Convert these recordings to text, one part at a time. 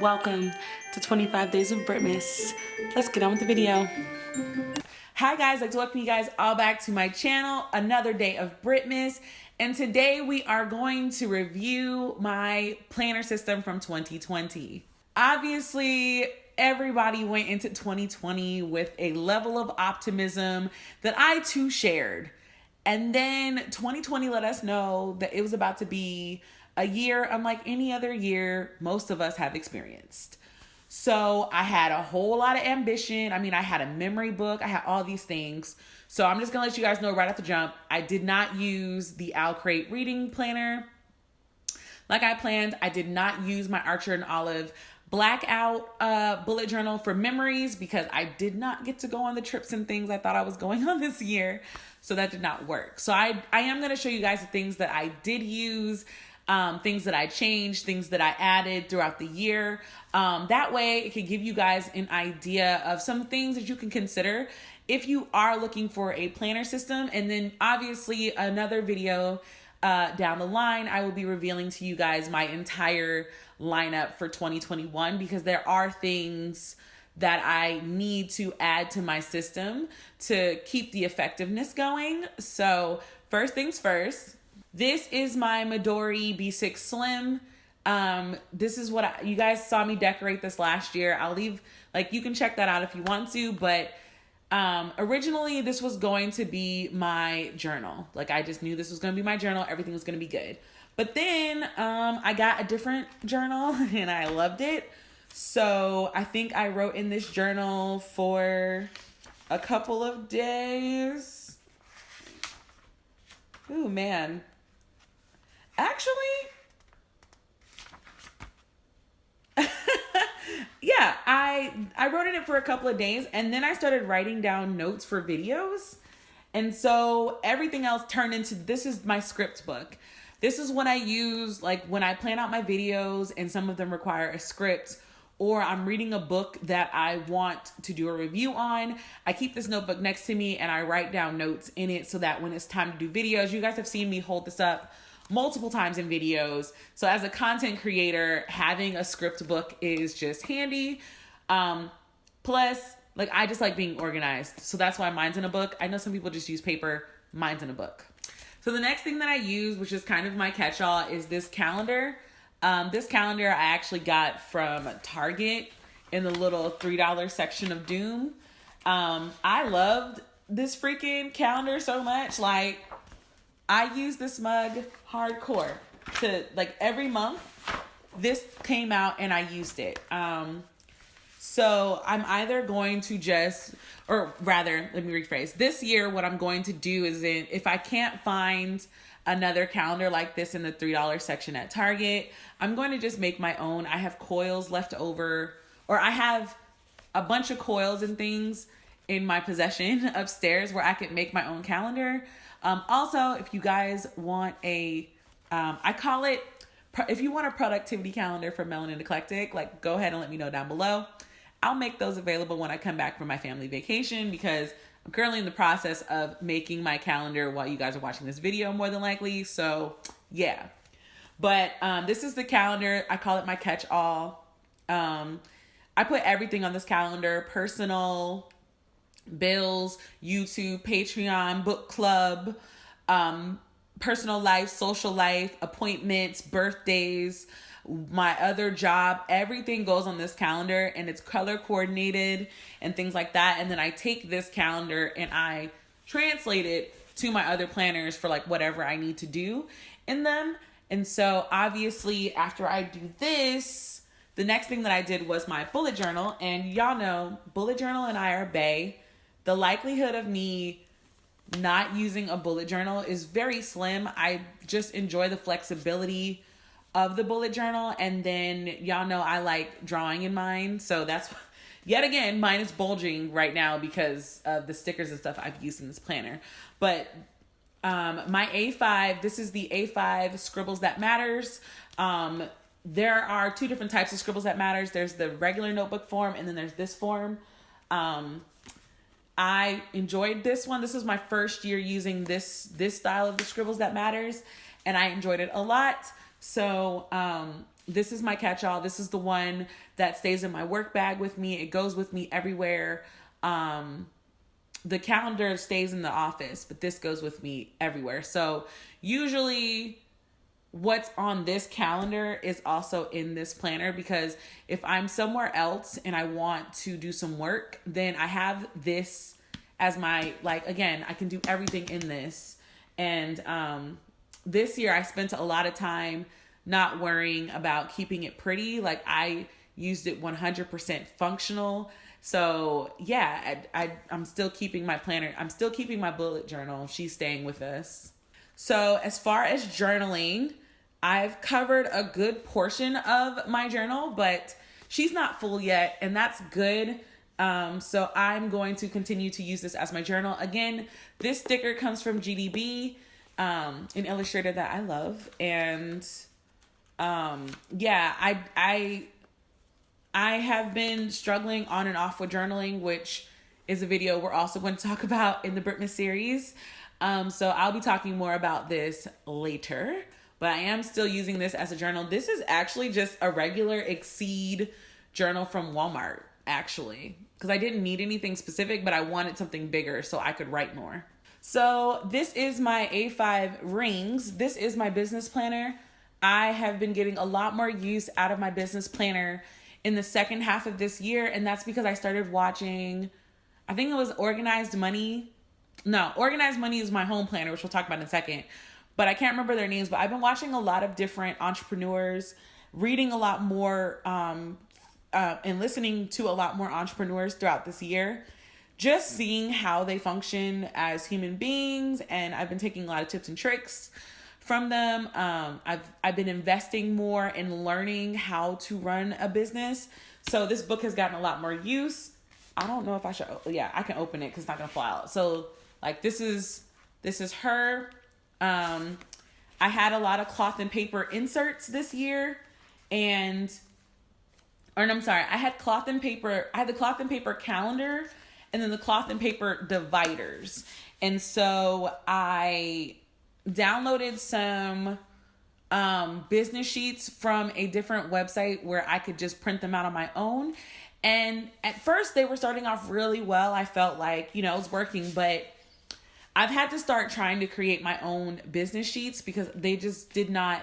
Welcome to 25 Days of Britmas. Let's get on with the video. Hi guys, I'd like to welcome you guys all back to my channel, another day of Britmas. And today we are going to review my planner system from 2020. Obviously, everybody went into 2020 with a level of optimism that I too shared. And then 2020 let us know that it was about to be a year unlike any other year most of us have experienced. So I had a whole lot of ambition. I had a memory book. I had all these things. So I'm just going to let you guys know right off the jump, I did not use the Owl Crate reading planner like I planned. I did not use my Archer and Olive blackout bullet journal for memories because I did not get to go on the trips and things I thought I was going on this year. So that did not work. So I am going to show you guys the things that I did use, things that I changed, things that I added throughout the year. That way it can give you guys an idea of some things that you can consider if you are looking for a planner system. And then obviously another video down the line, I will be revealing to you guys my entire lineup for 2021 because there are things that I need to add to my system to keep the effectiveness going. So first things first, this is my Midori B6 Slim. This is what you guys saw me decorate this last year. I'll leave, you can check that out if you want to, but originally this was going to be my journal. I just knew this was going to be my journal. Everything was going to be good. But then I got a different journal and I loved it. So I think I wrote in this journal for a couple of days. Ooh, man. Actually, yeah, I wrote in it for a couple of days and then I started writing down notes for videos. And so everything else turned into, this is my script book. This is what I use when I plan out my videos and some of them require a script or I'm reading a book that I want to do a review on. I keep this notebook next to me and I write down notes in it so that when it's time to do videos, you guys have seen me hold this up multiple times in videos. So as a content creator, having a script book is just handy. Plus, I just like being organized. So that's why mine's in a book. I know some people just use paper. Mine's in a book. So the next thing that I use, which is kind of my catch-all, is this calendar. This calendar I actually got from Target in the little $3 section of Doom. I loved this freaking calendar so much. I use this mug hardcore to every month. This came out and I used it. So I'm either going to or rather, let me rephrase. This year, what I'm going to do is if I can't find another calendar like this in the $3 section at Target, I'm going to just make my own. I have coils left over, or I have a bunch of coils and things in my possession upstairs where I could make my own calendar. Also, if you guys want I call it, if you want a productivity calendar for Melanin Eclectic, go ahead and let me know down below. I'll make those available when I come back from my family vacation because I'm currently in the process of making my calendar while you guys are watching this video more than likely. So yeah, but this is the calendar. I call it my catch-all. I put everything on this calendar: personal, bills, YouTube, Patreon, book club, personal life, social life, appointments, birthdays, my other job. Everything goes on this calendar and it's color coordinated and things like that. And then I take this calendar and I translate it to my other planners for whatever I need to do in them. And so obviously after I do this, the next thing that I did was my bullet journal. And y'all know bullet journal and I are bae. The likelihood of me not using a bullet journal is very slim. I just enjoy the flexibility of the bullet journal. And then y'all know I like drawing in mine. So that's, yet again, mine is bulging right now because of the stickers and stuff I've used in this planner. But my A5, this is the A5 Scribbles That Matters. There are two different types of Scribbles That Matters. There's the regular notebook form and then there's this form. I enjoyed this one. This is my first year using this style of the Scribbles That Matters, and I enjoyed it a lot. So this is my catch-all. This is the one that stays in my work bag with me. It goes with me everywhere. The calendar stays in the office, but this goes with me everywhere. So usually what's on this calendar is also in this planner, because if I'm somewhere else and I want to do some work, then I have this as my, like, again, I can do everything in this. And this year I spent a lot of time not worrying about keeping it pretty. Like, I used it 100% functional. So yeah, I'm still keeping my planner. I'm still keeping my bullet journal. She's staying with us. So as far as journaling, I've covered a good portion of my journal, but she's not full yet, and that's good. So I'm going to continue to use this as my journal. Again, this sticker comes from GDB, an illustrator that I love. And yeah, I have been struggling on and off with journaling, which is a video we're also going to talk about in the Britmas series. So I'll be talking more about this later, but I am still using this as a journal. This is actually just a regular Exceed journal from Walmart, actually, because I didn't need anything specific, but I wanted something bigger so I could write more. So this is my A5 rings. This is my business planner. I have been getting a lot more use out of my business planner in the second half of this year, and that's because I started watching, I think it was Organized Money. No, Organized Money is my home planner, which we'll talk about in a second, but I can't remember their names. But I've been watching a lot of different entrepreneurs, reading a lot more, and listening to a lot more entrepreneurs throughout this year, just seeing how they function as human beings. And I've been taking a lot of tips and tricks from them. I've been investing more in learning how to run a business. So this book has gotten a lot more use. I don't know if I should, yeah, I can open it because it's not gonna fly out. So like, this is her. I had a lot of cloth and paper inserts this year, I had the cloth and paper calendar, and then the cloth and paper dividers. And so I downloaded some business sheets from a different website where I could just print them out on my own. And at first they were starting off really well. I felt like, it was working, but I've had to start trying to create my own business sheets because they just did not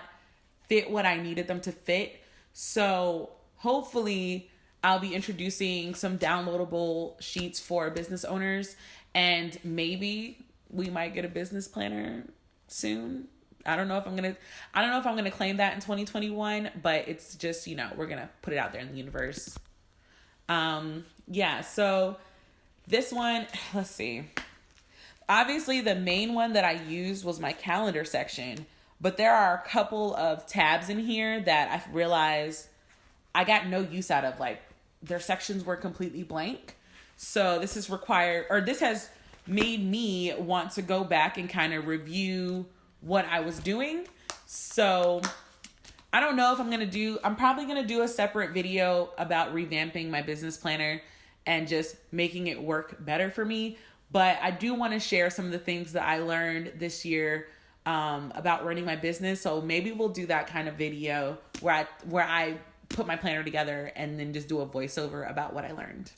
fit what I needed them to fit. So hopefully I'll be introducing some downloadable sheets for business owners, and maybe we might get a business planner soon. I don't know if I'm going to claim that in 2021, but it's just, we're going to put it out there in the universe. Yeah. So this one, let's see. Obviously the main one that I used was my calendar section, but there are a couple of tabs in here that I've realized I got no use out of. Like, their sections were completely blank. So this has made me want to go back and kind of review what I was doing. So I don't know if I'm probably going to do a separate video about revamping my business planner and just making it work better for me. But I do want to share some of the things that I learned this year about running my business. So maybe we'll do that kind of video where I put my planner together and then just do a voiceover about what I learned.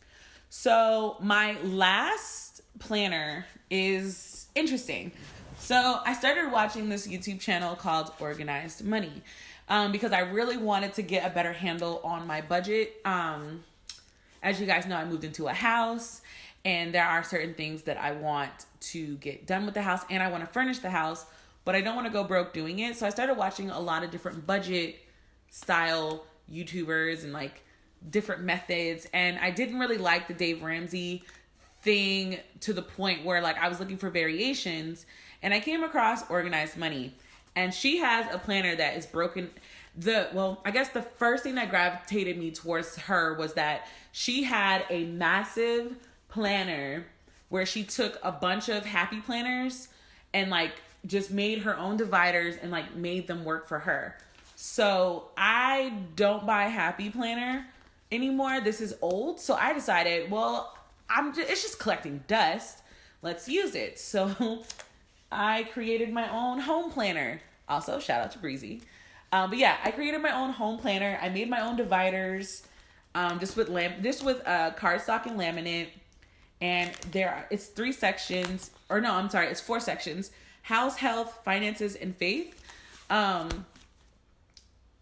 So my last planner is interesting. So I started watching this YouTube channel called Organized Money because I really wanted to get a better handle on my budget. As you guys know, I moved into a house, and there are certain things that I want to get done with the house, and I want to furnish the house, but I don't want to go broke doing it. So I started watching a lot of different budget style YouTubers and like different methods. And I didn't really like the Dave Ramsey thing to the point where like I was looking for variations, and I came across Organized Money, and she has a planner that is broken. I guess the first thing that gravitated me towards her was that she had a massive planner where she took a bunch of happy planners and like just made her own dividers and like made them work for her. So I don't buy happy planner anymore. This is old. So I decided, it's just collecting dust. Let's use it. So I created my own home planner. Also, shout out to Breezy. But yeah, I created my own home planner. I made my own dividers, just with cardstock and laminate. And it's 3 sections, or no, I'm sorry, it's 4 sections: house, health, finances, and faith.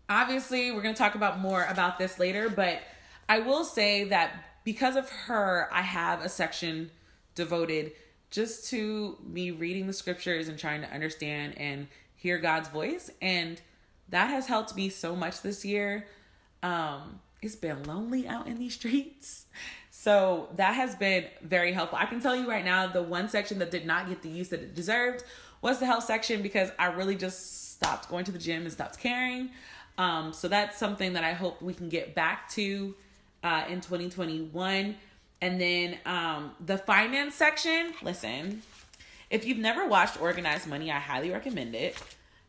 Obviously, we're going to talk about more about this later, but I will say that because of her, I have a section devoted just to me reading the scriptures and trying to understand and hear God's voice. And that has helped me so much this year. It's been lonely out in these streets. So that has been very helpful. I can tell you right now, the one section that did not get the use that it deserved was the health section, because I really just stopped going to the gym and stopped caring. So that's something that I hope we can get back to in 2021. And then the finance section, listen, if you've never watched Organized Money, I highly recommend it,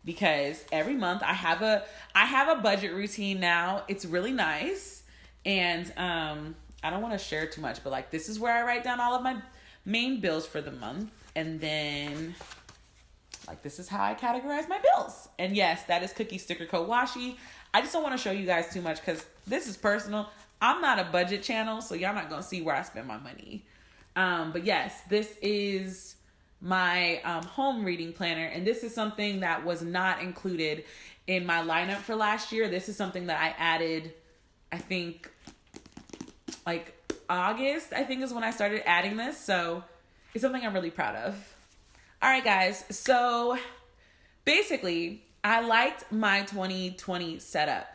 because every month I have a budget routine now. It's really nice. And I don't want to share too much, but like, this is where I write down all of my main bills for the month. And then like, this is how I categorize my bills. And yes, that is Cookie Sticker Code Washi. I just don't want to show you guys too much because this is personal. I'm not a budget channel, so y'all not going to see where I spend my money. But yes, this is my home reading planner. And this is something that was not included in my lineup for last year. This is something that I added, I think, like August, I think is when I started adding this. So it's something I'm really proud of. All right, guys. So basically, I liked my 2020 setup,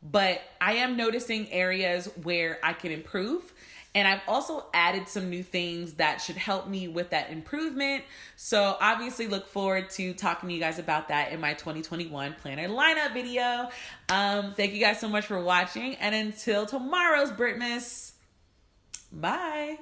but I am noticing areas where I can improve. And I've also added some new things that should help me with that improvement. So obviously look forward to talking to you guys about that in my 2021 planner lineup video. Thank you guys so much for watching. And until tomorrow's Britmas, bye.